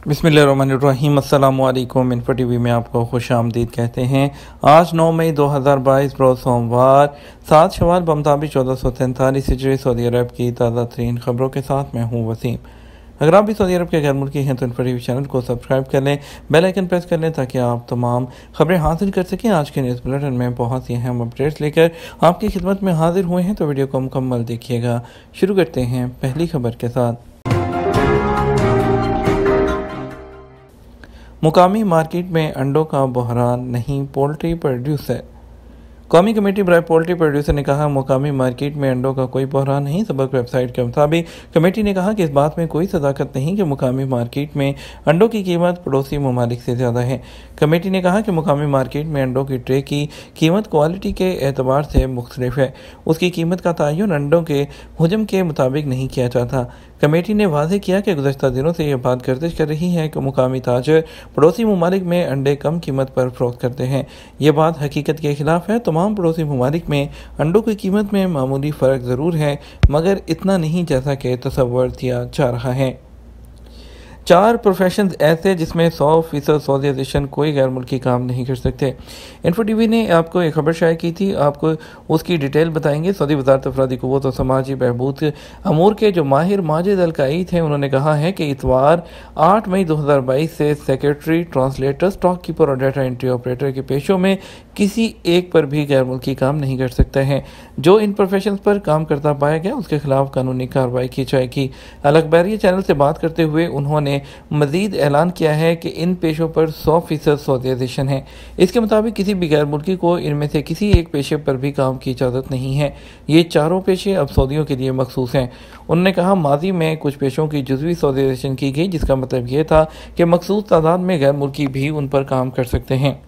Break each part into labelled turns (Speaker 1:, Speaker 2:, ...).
Speaker 1: बिस्मिल्लाहिर्रहमानिर्रहीम। अस्सलामु अलैकुम। इन्फो टीवी में आपको खुश आमदीद कहते हैं। आज 9 मई 2022 रोज़ सोमवार 7 शवाल बमताबिक 1443 हिजरी सऊदी अरब की ताज़ा तरीन खबरों के साथ मैं हूँ वसीम। अगर आप भी सऊदी अरब के गैर मुल्की हैं तो इन्फो टीवी चैनल को सब्सक्राइब कर लें, बेल आइकन प्रेस कर लें ताकि आप तमाम खबरें हासिल कर सकें। आज के न्यूज़ बुलेटिन में बहुत सी अहम अपडेट्स लेकर आपकी खिदमत में हाजिर हुए हैं, तो वीडियो को मुकम्मल देखिएगा। शुरू करते हैं पहली खबर के साथ। मुकामी मार्केट में अंडों का बहरान नहीं, पोल्ट्री प्रोड्यूसर। कौमी कमेटी बराए पोल्ट्री प्रोड्यूसर ने कहा, मुकामी मार्केट में अंडों का कोई बहरान नहीं। सबक वेबसाइट के मुताबिक कमेटी ने कहा कि इस बात में कोई सदाकत नहीं कि मुकामी मार्केट में अंडों की कीमत पड़ोसी ममालिक से ज़्यादा है। कमेटी ने कहा कि मुकामी मार्केट में अंडों की ट्रे की कीमत क्वालिटी के एतबार से मुख्तलिफ है। उसकी कीमत का तयन अंडों के हजम के मुताबिक नहीं किया जाता। कमेटी ने वाज़ेह किया कि गुज़श्ता दिनों से यह बात गर्दिश कर रही है कि मुकामी ताजर पड़ोसी ममालिक में अंडे कम कीमत पर फ़रोख्त करते हैं। ये बात हकीकत के खिलाफ है। तमाम पड़ोसी ममालिक में अंडों की कीमत में मामूली फ़र्क ज़रूर है, मगर इतना नहीं जैसा कि तसव्वुर किया जा रहा है। 4 प्रोफेशन ऐसे जिसमें 100% सऊदीज़ेशन कोई गैर मुल्की काम नहीं कर सकते। इन्फो टीवी ने आपको एक खबर शाये की थी, आपको उसकी डिटेल बताएंगे। सऊदी वज़ारत अफरादी क़ुव्वत और समाजी बहबूद अमूर के जो माहिर माजिद अल काईद हैं, उन्होंने कहा है कि इतवार 8 मई 2022 से सेक्रेटरी, ट्रांसलेटर, स्टॉक कीपर और डाटा एंट्री ऑपरेटर के पेशों में किसी एक पर भी गैर मुल्की काम नहीं कर सकते हैं। जो इन प्रोफेशन पर काम करता पाया गया उसके खिलाफ कानूनी कार्रवाई की जाएगी। अल अखबारिया चैनल से बात करते हुए उन्होंने मजीद ऐलान किया है कि इन पेशों पर 100% सऊदीज़ेशन है। इसके मुताबिक किसी भी गैर मुल्की को इनमें से किसी एक पेशे पर भी काम की इजाज़त नहीं है। ये चारों पेशे अब सऊदियों के लिए मखसूस हैं। उन्होंने कहा, माजी में कुछ पेशों की जुज़वी सऊदीज़ेशन की गई, जिसका मतलब यह था कि मखसूस तादाद में गैर मुल्की भी उन पर काम कर सकते हैं।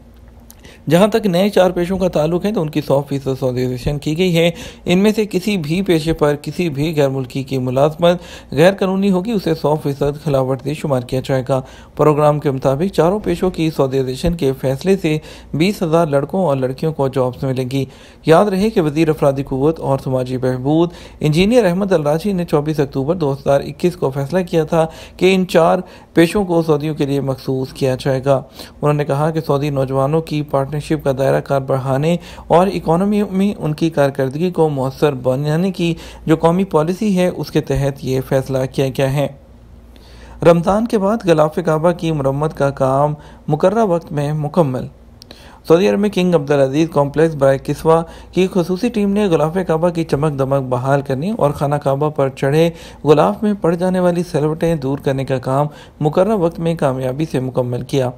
Speaker 1: जहाँ तक नए 4 पेशों का ताल्लुक है तो उनकी 100% सऊदीज़ेशन की गई है। इनमें से किसी भी पेशे पर किसी भी गैर मुल्की की मुलाजमत गैर कानूनी होगी, उसे 100% खिलाफवर्जी शुमार किया जाएगा। प्रोग्राम के मुताबिक चारों पेशों की सऊदीज़ेशन के फैसले से 20,000 लड़कों और लड़कियों को जॉब्स मिलेंगी। याद रहे कि वज़ीर अफरादी क़ुव्वत और समाजी बहबूद इंजीनियर अहमद अल राजी ने 24 अक्टूबर 2021 को फैसला किया था कि इन 4 पेशों को सऊदियों के लिए मखसूस किया जाएगा। उन्होंने कहा कि सऊदी नौजवानों की पार्टनरशिप का दायरा कार बढ़ाने और इकोनॉमी में उनकी कारकर्दगी को मौसर बनाने की जो कौमी पॉलिसी है, उसके तहत ये फैसला किया गया है। रमज़ान के बाद ग़िलाफ़े काबा की मरम्मत का काम मुकर्रर वक्त में मुकम्मल। सऊदी अरब में किंग अब्दुल अजीज़ कॉम्प्लेक्स बराए किस्वा की खुसूसी टीम ने ग़िलाफ़े काबा की चमक दमक बहाल करने और खाना काबा पर चढ़े गुलाफ में पड़ जाने वाली सिलवटें दूर करने का काम मुकर्रर वक्त में कामयाबी से मुकम्मल किया।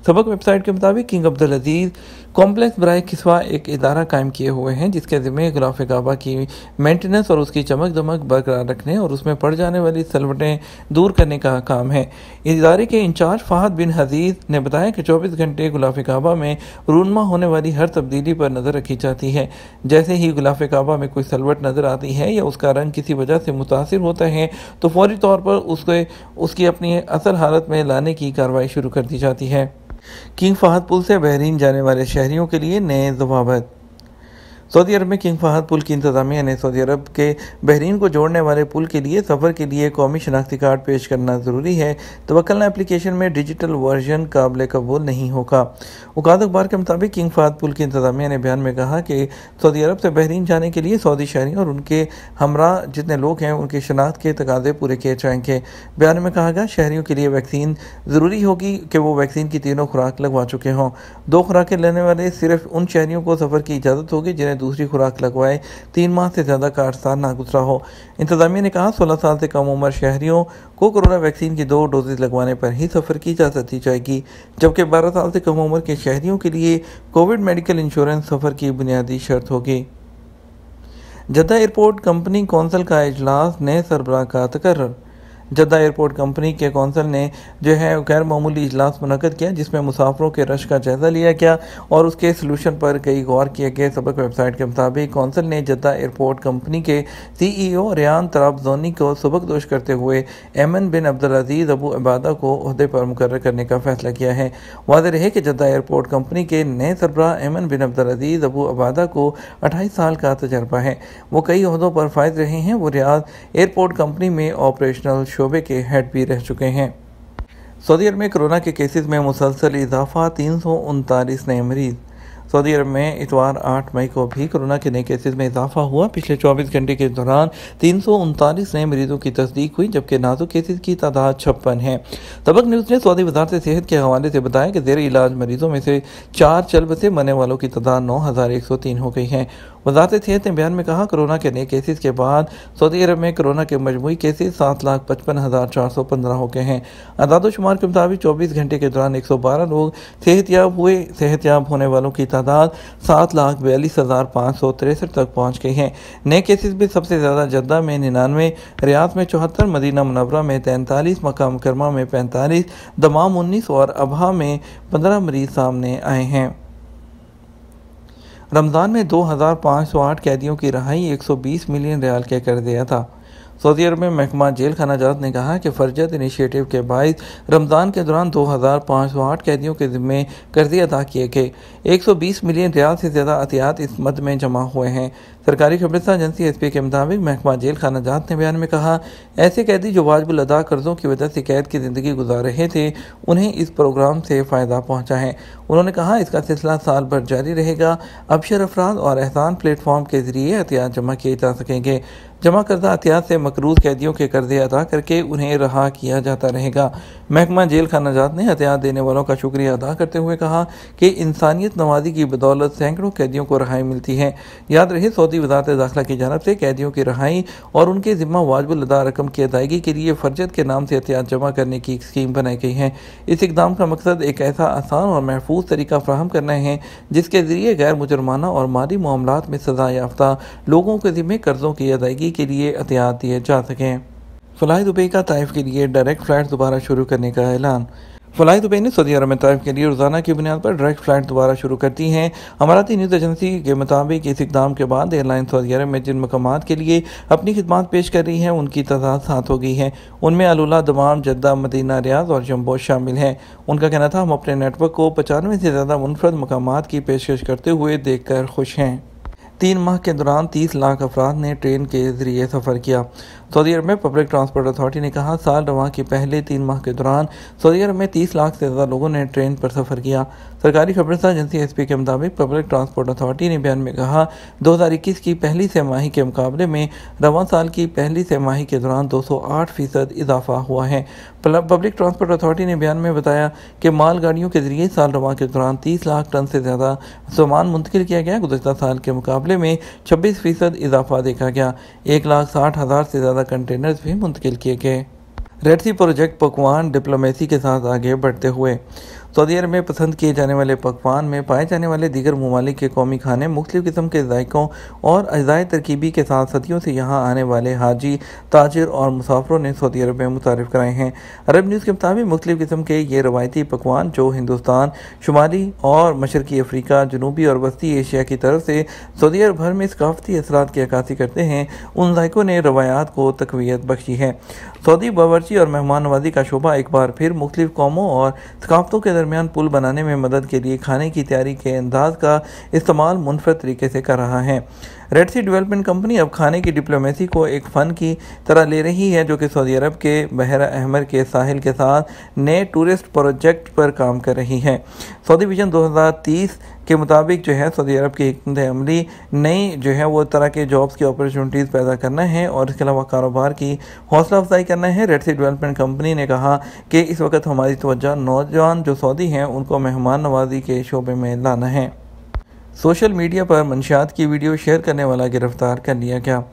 Speaker 1: सबक वेबसाइट के मुताबिक किंग अब्दुल अजीज़ कॉम्प्लेक्स बराए किस्वा एक इदारा कायम किए हुए हैं, जिसके ज़िम्मे ग़िलाफ़े काबा की मेंटेनेंस और उसकी चमक दमक बरकरार रखने और उसमें पड़ जाने वाली सिलवटें दूर करने का काम है। इदारे के इंचार्ज फ़हद बिन हजीज़ ने बताया कि 24 घंटे ग़िलाफ़े काबा में रूनमा होने वाली हर तब्दीली पर नज़र रखी जाती है। जैसे ही ग़िलाफ़े काबा में कोई सलवट नज़र आती है या उसका रंग किसी वजह से मुतासिर होता है तो फौरी तौर पर उसकी अपनी असल हालत में लाने की कार्रवाई शुरू कर दी जाती है। किंग फहद पुल से बहरीन जाने वाले शहरियों के लिए नए ज़वाबित। सऊदी अरब में किंग फहद पुल की इंतज़ामिया ने सऊदी अरब के बहरीन को जोड़ने वाले पुल के लिए सफ़र के लिए कौमी शनाख्ती कार्ड पेश करना ज़रूरी है। तवक्कलना एप्लीकेशन में डिजिटल वर्जन काबिल कबूल नहीं होगा। औकात अखबार के मुताबिक किंग फहद पुल की इंतज़ामिया ने बयान में कहा कि सऊदी अरब से बहरीन जाने के लिए सऊदी शहरियों और उनके हमरा जितने लोग हैं उनकी शनाख्त के तकाज़े पूरे किए जाएंगे। बयान में कहा गया, शहरियों के लिए वैक्सीन ज़रूरी होगी कि वो वैक्सीन की 3 खुराक लगवा चुके हों। 2 खुराकें लेने वाले सिर्फ उन शहरियों को सफ़र की इजाज़त होगी जिन्हें दूसरी खुराक लगवाए 3 माह से ज़्यादा का अरसा ना गुजरा हो। इंतज़ामिया ने कहा, 16 साल से कम उम्र शहरियों को कोरोना वैक्सीन की 2 डोजेज लगवाने पर ही सफ़र की इजाज़त दी जाएगी, जबकि 12 साल से कम उम्र के शहरियों के लिए कोविड मेडिकल इंश्योरेंस सफ़र की बुनियादी शर्त होगी। जद्दा एयरपोर्ट कंपनी कौंसिल का इजलास नए सरबराह का तकर्रर। जद्दा एयरपोर्ट कंपनी के कौंसिल ने जो है गैर मामूली इजलास मुनक़द किया, जिसमें मुसाफिरों के रश का जायज़ा लिया गया और उसके सलूशन पर कई गौर किए गए। सबक वेबसाइट के मुताबिक कौंसिल ने जद्दा एयरपोर्ट कंपनी के CEO रियान तराबज़ोनी को सबकदोश करते हुए एमन बिन अब्दुल अजीज़ अबू इबादा को ओहदे पर मुकर्रर करने का फैसला किया है। वाज़ेह रहे कि जद्दा एयरपोर्ट कंपनी के नए सरबराह एमन बिन अब्दुल अजीज़ अबू इबादा को 28 साल का तजर्बा है। वो कई ओहदों पर फायज रहे हैं। वो रियाद एयरपोर्ट कंपनी में ऑपरेशनल शोबे के हेड भी रह चुके हैं। सऊदी अरब में कोरोना के केसेस में मुसलसल इजाफा, 339 नए मरीज। सऊदी अरब में इतवार 8 मई को भी कोरोना के नए केसेस में इजाफा हुआ। पिछले 24 घंटे के दौरान 339 नए मरीजों की तस्दीक हुई, जबकि नाजुक केसेस की तादाद 56 है। तबक न्यूज़ ने सऊदी वजारत सेहत के हवाले से बताया कि जेर इलाज मरीजों में से 4 चल बसे, मरने वालों की तादाद 9103 हो गई है। वजारत सेहत ने बयान में कहा, कोरोना के नए केसेस के बाद सऊदी अरब में कोरोना के मजमूई केसेस 7,55,415 हो गए हैं। अदाद-ओ-शुमार के मुताबिक 24 घंटे के दौरान 112 लोग सेहतयाब हुए। सेहतयाब होने वालों की तादाद 7,42,563 तक पहुँच गई है। नए केसेस में सबसे ज़्यादा जद्दा में 99, रियाद में 74, मदीना मुनव्वरा में 43, मक्का मुकर्रमा में 45, दमाम 19 और अबहा में 15 मरीज सामने आए हैं। रमज़ान में 2,508 कैदियों की रहाई 120 मिलियन रियाल के कर दिया था। सऊदी अरब में महकमा जेल खानाजात ने कहा कि फरजत इनिशिएटिव के बायस रमज़ान के दौरान 2,508 कैदियों के ज़िम्मे कर्ज़े अदा किए गए। 120 मिलियन रियाल से ज़्यादा अतियात इस मद में जमा हुए हैं। सरकारी खबरसां एजेंसी एसपी के मुताबिक महकमा जेल खानाजात ने बयान में कहा, ऐसे कैदी जो वाजिबुल अदा कर्ज़ों की वजह से कैद की ज़िंदगी गुजार रहे थे, उन्हें इस प्रोग्राम से फ़ायदा पहुँचा है। उन्होंने कहा, इसका सिलसिला साल भर जारी रहेगा। अबशर अफराद और एहसान प्लेटफॉर्म के ज़रिए एहतियात जमा किए जा सकेंगे। जमा करदा एहतियात से मकरूज कैदियों के कर्जे अदा करके उन्हें रहा किया जाता रहेगा। महकमा जेल खानाजात ने एहतियात देने वालों का शुक्रिया अदा करते हुए कहा कि इंसानियत नवाजी की बदौलत सैकड़ों कैदियों को रहाई मिलती है। याद रहे, सऊदी वजारत दाखिला की जानब से कैदियों की रहाई और उनके ज़िम्मा वाजिबुल अदा रकम की अदायगी के लिए फरजत के नाम से एहतियात जमा करने की स्कीम बनाई गई है। इस इकदाम का मकसद एक ऐसा आसान और महफूज तरीका फ्राहम करना है जिसके ज़रिए गैर मुजरमाना और माली मामलात में सज़ा याफ्ता लोगों के ज़िम्मे कर्ज़ों की अदायगी के लिए एहतियात दिए जा सकें। फ़लाई दुबई का ताइफ के लिए डायरेक्ट फ़्लाइट दोबारा शुरू करने का ऐलान। फ़लाई दुबई ने सऊदी अरब में ताइफ के लिए रोज़ाना की बुनियाद पर डायरेक्ट फ़्लाइट दोबारा शुरू कर दी हैं। अमाराती न्यूज़ एजेंसी के मुताबिक इस इक़दाम के बाद एयरलाइन सऊदी अरब में जिन मकामात के लिए अपनी खिदमत पेश कर रही हैं, उनकी तादाद 7 हो गई है। उनमें अलुला, दमाम, जद्दा, मदीना, रियाद और जम्बो शामिल हैं। उनका कहना था, हम अपने नेटवर्क को 95 से ज़्यादा मुनफरद मकामात की पेशकश करते हुए देख कर खुश हैं। 3 माह के दौरान 30 लाख अफराद ने ट्रेन के ज़रिए सफ़र किया। सऊदी अरब में पब्लिक ट्रांसपोर्ट अथॉरिटी ने कहा, साल रवां के पहले 3 माह के दौरान सऊदी अरब में 30 लाख से ज़्यादा लोगों ने ट्रेन पर सफ़र किया। सरकारी खबरसां एजेंसी एसपी के मुताबिक पब्लिक ट्रांसपोर्ट अथॉरिटी ने बयान में कहा, 2021 की पहली तिमाही के मुकाबले में रवां साल की पहली तिमाही के दौरान 208% इजाफा हुआ है। पब्लिक ट्रांसपोर्ट अथॉरिटी ने बयान में बताया कि मालगाड़ियों के जरिए साल रवां के दौरान 30 लाख टन से ज़्यादा सामान मुंतकिल किया गया। गुज़श्ता साल के मुकाबले में 26% इजाफा देखा गया। 1,60,000 से ज़्यादा कंटेनर्स भी मुंतकिल किए गए। रेड सी प्रोजेक्ट पकवान डिप्लोमेसी के साथ आगे बढ़ते हुए। सऊदी अरब में पसंद किए जाने वाले पकवान में पाए जाने वाले दीगर ममालिक के कौमी खाने मुख्तलिफ़ किस्म के जायकों और अज़ाए तरकीबी के साथ सदियों से यहाँ आने वाले हाजी, ताजिर और मुसाफरों ने सऊदी अरब में मुतारिफ कराए हैं। अरब न्यूज़ के मुताबिक मुख्तलिफ़ किस्म के ये रवायती पकवान जो हिंदुस्तान, शुमाली और मशरकी अफ्रीका, जनूबी और वस्ती एशिया की तरफ से सऊदी अरब भर में सकाफती असरात की अक्कासी करते हैं, उन जायकों ने रवायात को तक़वियत बख्शी है। सऊदी बावर्ची और मेहमान नवाजी का शोबा एक बार फिर मुख्तलिफ़ कौमों और सकाफ़तों के दरमियान पुल बनाने में मदद के लिए खाने की तैयारी के अंदाज का इस्तेमाल मुनफरद तरीके से कर रहा है। रेड सी डेवलपमेंट कंपनी अब खाने की डिप्लोमेसी को एक फ़न की तरह ले रही है, जो कि सऊदी अरब के बहरा अहमर के साहिल के साथ नए टूरिस्ट प्रोजेक्ट पर काम कर रही है। सऊदी विजन 2030 के मुताबिक जो है सऊदी अरब की हिकमत अमली नई जो है वो तरह के जॉब्स की अपॉर्चुनिटीज़ पैदा करना है और इसके अलावा कारोबार की हौसला अफजाई करना है। रेड सी डेवलपमेंट कंपनी ने कहा कि इस वक्त हमारी तवज्जो नौजवान जो सऊदी हैं उनको मेहमान नवाजी के शोबे में लाना है। सोशल मीडिया पर मंशियात की वीडियो शेयर करने वाला गिरफ्तार कर लिया गया।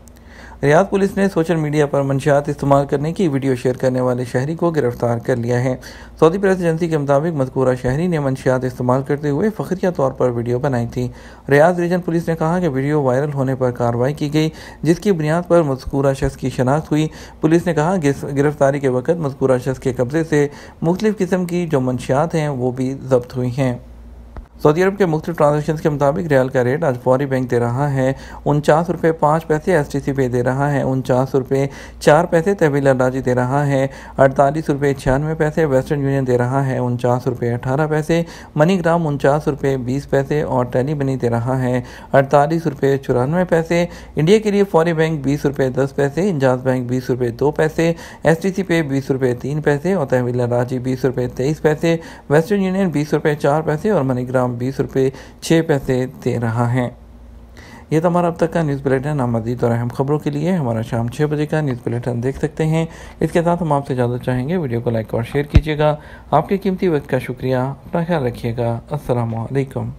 Speaker 1: रियाद पुलिस ने सोशल मीडिया पर मंशियात इस्तेमाल करने की वीडियो शेयर करने वाले शहरी को गिरफ्तार कर लिया है। सऊदी प्रेस एजेंसी के मुताबिक मज़कूरा शहरी ने मंशियात इस्तेमाल करते हुए फ़खरिया तौर पर वीडियो बनाई थी। रियाद रीजन पुलिस ने कहा कि वीडियो वायरल होने पर कार्रवाई की गई, जिसकी बुनियाद पर मज़कूरा शख्स की शनाख्त हुई। पुलिस ने कहा कि गिरफ्तारी के वक्त मज़कूरा शख्स के कब्जे से मुख्तलिफ़ किस्म की जो मंशियात हैं वो भी जब्त हुई हैं। सऊदी अरब के मुख्तलिफ ट्रांजेक्शन के मुताबिक रियाल का रेट आज फौरी बैंक दे रहा है 49 रुपये 5 पैसे, STC पे दे रहा है 49 रुपये 4 पैसे, तहवील अंदाजी दे रहा है 48 रुपये 96 पैसे, वेस्टर्न यूनियन दे रहा है 49 रुपये 18 पैसे, मनीग्राम 49 रुपये 20 पैसे और टेली मनी दे रहा है 48 रुपये 94 पैसे। इंडिया के लिए फौरी बैंक 20 रुपये 10 पैसे, इंजाज बैंक 20 रुपये 2 पैसे, STC पे 20 रुपये 3 पैसे और तहवील अंदाजी 20 रुपये 23 पैसे, वेस्टर्न यूनियन 20 रुपये 4 पैसे और मनीग्राम 20 रुपये 6 पैसे दे रहा है। ये तो हमारा अब तक का न्यूज़ बुलेटिन। आप मज़ीद और अहम खबरों के लिए हमारा शाम 6 बजे का न्यूज़ बुलेटिन देख सकते हैं। इसके साथ हम आपसे इजाज़त चाहेंगे। वीडियो को लाइक और शेयर कीजिएगा। आपके कीमती वक्त का शुक्रिया। अपना ख्याल रखिएगा। अस्सलामु अलैकुम।